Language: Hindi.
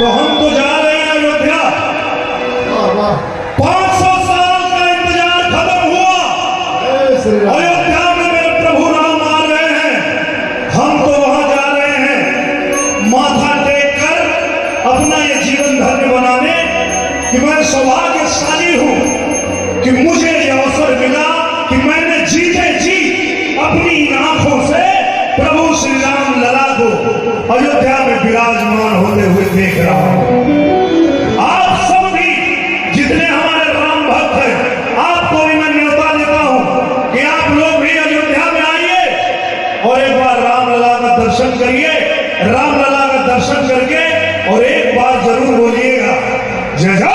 तो हम तो जा रहे हैं अयोध्या। 500 साल का इंतजार खत्म हुआ। अयोध्या में मेरे प्रभु राम आ रहे हैं, हम तो वहां जा रहे हैं माथा टेक कर अपना ये जीवन धन्य बनाने कि मैं सौभाग्यशाली हूं कि मुझे ये अवसर मिला कि मैंने जीते जी अपनी आंखों से प्रभु श्री राम लला को अयोध्या में विराजमान होते हुए देख रहा हूं। आप सब भी जितने हमारे राम भक्त हैं, आपको भी मैं न्योता देता हूं कि आप लोग भी अयोध्या में आइए और एक बार राम लला का दर्शन करिए। राम लला का दर्शन करके और एक बार जरूर बोलिएगा जय जय